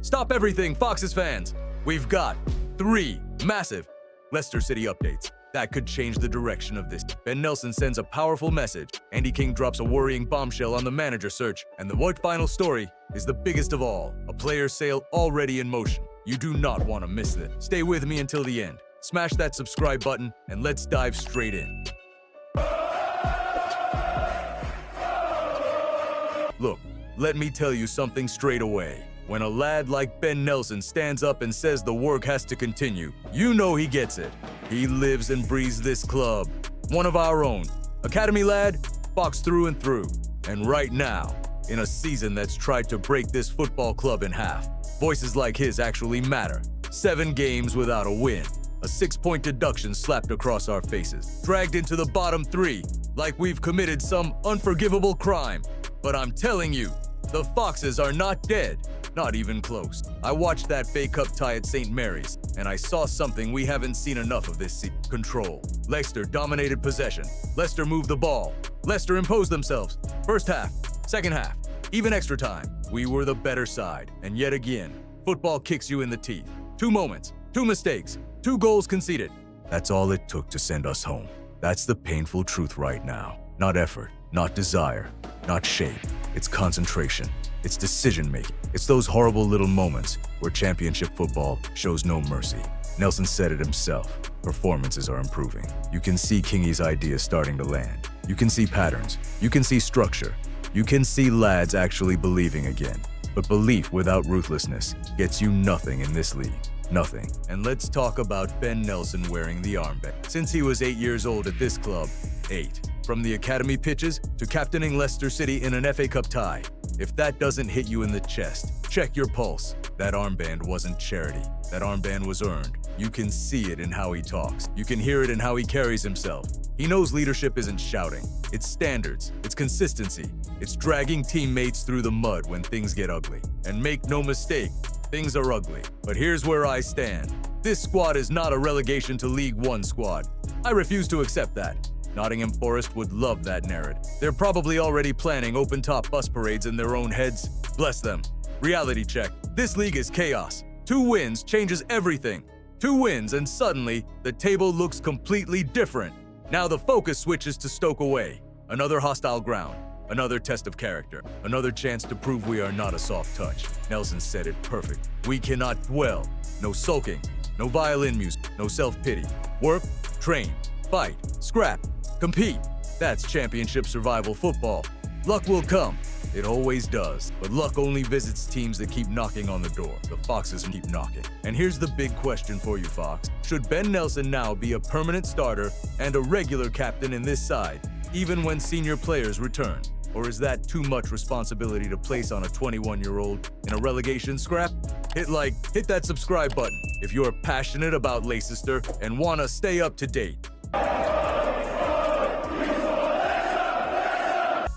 Stop everything, Foxes fans! We've got 3 massive Leicester City updates that could change the direction of this. Ben Nelson sends a powerful message. Andy King drops a worrying bombshell on the manager search. And the final story is the biggest of all. A player sale already in motion. You do not want to miss this. Stay with me until the end. Smash that subscribe button and let's dive straight in. Look, let me tell you something straight away. When a lad like Ben Nelson stands up and says the work has to continue, you know he gets it. He lives and breathes this club. One of our own. Academy lad, Fox through and through. And right now, in a season that's tried to break this football club in half, voices like his actually matter. 7 games without a win. A 6-point deduction slapped across our faces. Dragged into the bottom 3, like we've committed some unforgivable crime. But I'm telling you, the Foxes are not dead. Not even close. I watched that FA Cup tie at St. Mary's, and I saw something we haven't seen enough of this season. Control. Leicester dominated possession. Leicester moved the ball. Leicester imposed themselves. First half, second half, even extra time. We were the better side. And yet again, football kicks you in the teeth. 2 moments, 2 mistakes, 2 goals conceded. That's all it took to send us home. That's the painful truth right now. Not effort, not desire, not shape. It's concentration. It's decision-making. It's those horrible little moments where championship football shows no mercy. Nelson said it himself. Performances are improving. You can see Kingy's ideas starting to land. You can see patterns. You can see structure. You can see lads actually believing again. But belief without ruthlessness gets you nothing in this league. Nothing. And let's talk about Ben Nelson wearing the armband. Since he was 8 years old at this club, 8. From the academy pitches to captaining Leicester City in an FA Cup tie. If that doesn't hit you in the chest, check your pulse. That armband wasn't charity. That armband was earned. You can see it in how he talks. You can hear it in how he carries himself. He knows leadership isn't shouting. It's standards. It's consistency. It's dragging teammates through the mud when things get ugly. And make no mistake, things are ugly. But here's where I stand. This squad is not a relegation to League One squad. I refuse to accept that. Nottingham Forest would love that narrative. They're probably already planning open-top bus parades in their own heads. Bless them. Reality check. This league is chaos. 2 wins changes everything. 2 wins and suddenly, the table looks completely different. Now the focus switches to Stoke away. Another hostile ground. Another test of character. Another chance to prove we are not a soft touch. Nelson said it perfect. We cannot dwell. No sulking. No violin music. No self-pity. Work, train, fight, scrap. Compete. That's championship survival football. Luck will come. It always does. But luck only visits teams that keep knocking on the door. The Foxes keep knocking. And here's the big question for you, Fox. Should Ben Nelson now be a permanent starter and a regular captain in this side, even when senior players return? Or is that too much responsibility to place on a 21-year-old in a relegation scrap? Hit that subscribe button if you're passionate about Leicester and want to stay up to date.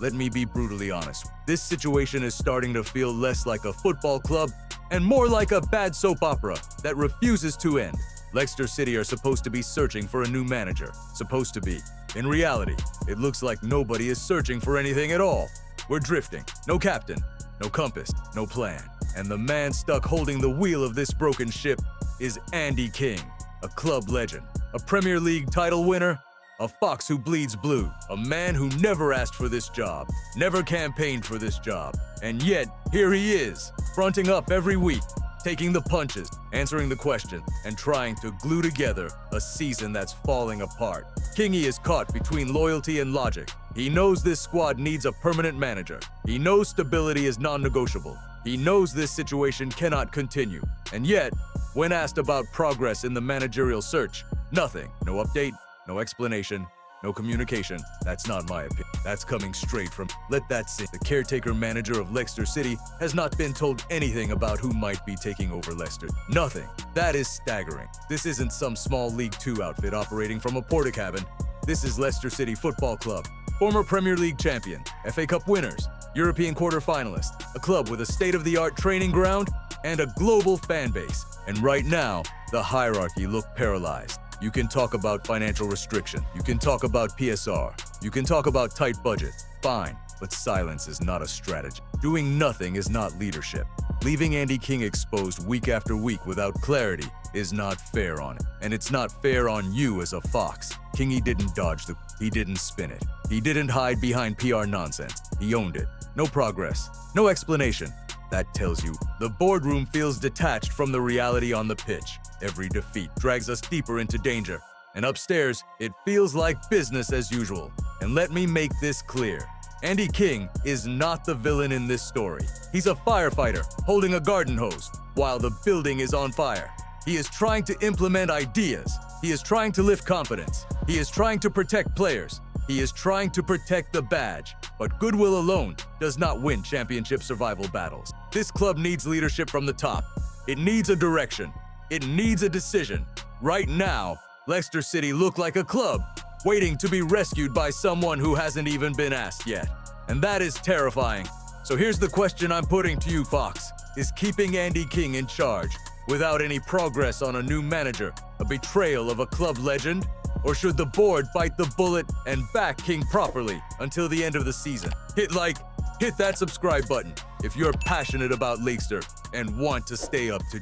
Let me be brutally honest. This situation is starting to feel less like a football club and more like a bad soap opera that refuses to end. Leicester City are supposed to be searching for a new manager. Supposed to be. In reality, it looks like nobody is searching for anything at all. We're drifting. No captain, no compass, no plan. And the man stuck holding the wheel of this broken ship is Andy King, a club legend, a Premier League title winner, a Fox who bleeds blue, a man who never asked for this job, never campaigned for this job. And yet, here he is, fronting up every week, taking the punches, answering the questions, and trying to glue together a season that's falling apart. Kingy is caught between loyalty and logic. He knows this squad needs a permanent manager. He knows stability is non-negotiable. He knows this situation cannot continue. And yet, when asked about progress in the managerial search, nothing. No update, no explanation, no communication. That's not my opinion. That's coming straight from... Let that sink. The caretaker manager of Leicester City has not been told anything about who might be taking over Leicester. Nothing. That is staggering. This isn't some small League 2 outfit operating from a porta-cabin. This is Leicester City Football Club. Former Premier League champion, FA Cup winners, European quarter-finalists, a club with a state-of-the-art training ground and a global fan base. And right now, the hierarchy look paralyzed. You can talk about financial restriction. You can talk about PSR. You can talk about tight budgets. Fine. But silence is not a strategy. Doing nothing is not leadership. Leaving Andy King exposed week after week without clarity is not fair on him. And it's not fair on you as a Fox. Kingy didn't dodge he didn't spin it. He didn't hide behind PR nonsense. He owned it. No progress, no explanation. That tells you the boardroom feels detached from the reality on the pitch. Every defeat drags us deeper into danger. And upstairs, it feels like business as usual. And let me make this clear. Andy King is not the villain in this story. He's a firefighter holding a garden hose while the building is on fire. He is trying to implement ideas. He is trying to lift confidence. He is trying to protect players. He is trying to protect the badge. But goodwill alone does not win championship survival battles. This club needs leadership from the top. It needs a direction. It needs a decision. Right now, Leicester City look like a club waiting to be rescued by someone who hasn't even been asked yet. And that is terrifying. So here's the question I'm putting to you, Fox. Is keeping Andy King in charge without any progress on a new manager a betrayal of a club legend? Or should the board bite the bullet and back King properly until the end of the season? Hit that subscribe button if you're passionate about Leicester and want to stay up to...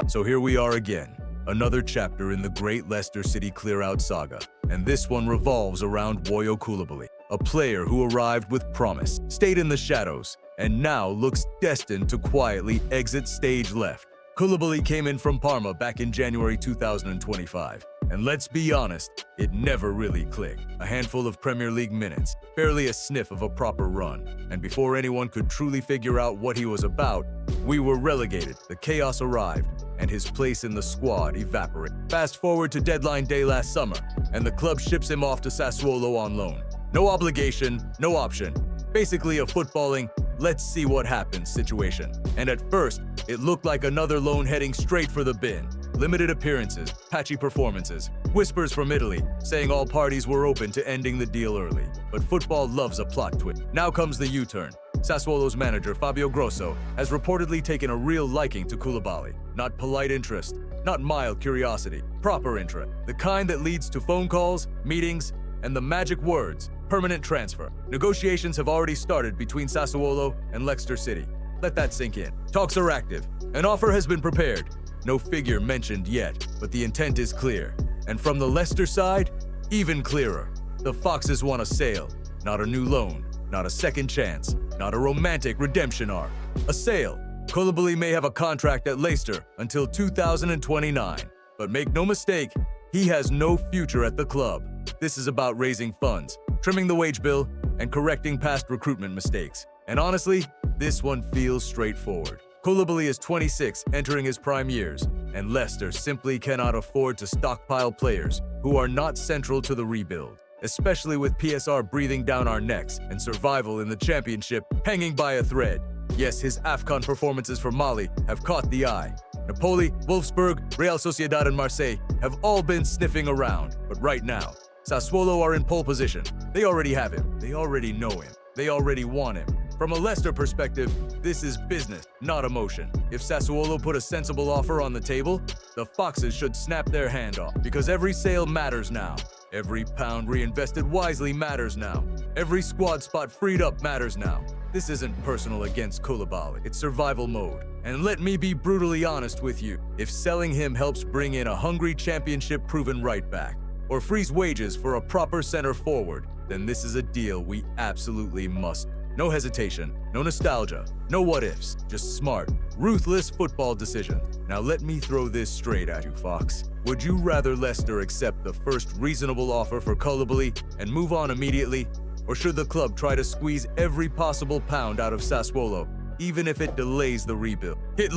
So here we are again, another chapter in the great Leicester City clear-out saga, and this one revolves around Kulibally, a player who arrived with promise, stayed in the shadows, and now looks destined to quietly exit stage left. Kulibally came in from Parma back in January 2025, and let's be honest, it never really clicked. A handful of Premier League minutes, barely a sniff of a proper run, and before anyone could truly figure out what he was about, we were relegated, the chaos arrived, and his place in the squad evaporated. Fast forward to deadline day last summer, and the club ships him off to Sassuolo on loan. No obligation, no option. Basically a footballing, let's see what happens situation. And at first, it looked like another loan heading straight for the bin. Limited appearances, patchy performances, whispers from Italy saying all parties were open to ending the deal early. But football loves a plot twist. Now comes the U-turn. Sassuolo's manager, Fabio Grosso, has reportedly taken a real liking to Kulibally. Not polite interest, not mild curiosity, proper interest. The kind that leads to phone calls, meetings, and the magic words, permanent transfer. Negotiations have already started between Sassuolo and Leicester City. Let that sink in. Talks are active. An offer has been prepared. No figure mentioned yet, but the intent is clear. And from the Leicester side, even clearer. The Foxes want a sale, not a new loan, not a second chance, not a romantic redemption arc. A sale. Coulibaly may have a contract at Leicester until 2029, but make no mistake, he has no future at the club. This is about raising funds, trimming the wage bill, and correcting past recruitment mistakes. And honestly, this one feels straightforward. Coulibaly is 26, entering his prime years, and Leicester simply cannot afford to stockpile players who are not central to the rebuild, especially with PSR breathing down our necks and survival in the championship hanging by a thread. Yes, his AFCON performances for Mali have caught the eye. Napoli, Wolfsburg, Real Sociedad, and Marseille have all been sniffing around, but right now, Sassuolo are in pole position. They already have him. They already know him. They already want him. From a Leicester perspective, this is business, not emotion. If Sassuolo put a sensible offer on the table, the Foxes should snap their hand off, because every sale matters now. Every pound reinvested wisely matters now. Every squad spot freed up matters now. This isn't personal against Kulibally, it's survival mode. And let me be brutally honest with you, if selling him helps bring in a hungry championship-proven right back, or freeze wages for a proper center forward, then this is a deal we absolutely must. No hesitation, no nostalgia, no what-ifs, just smart, ruthless football decisions. Now let me throw this straight at you, Fox. Would you rather Leicester accept the first reasonable offer for Coulibaly and move on immediately? Or should the club try to squeeze every possible pound out of Sassuolo, even if it delays the rebuild? Hit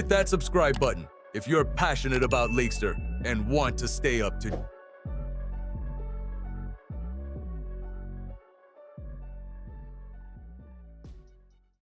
that subscribe button if you're passionate about Leicester and want to stay up to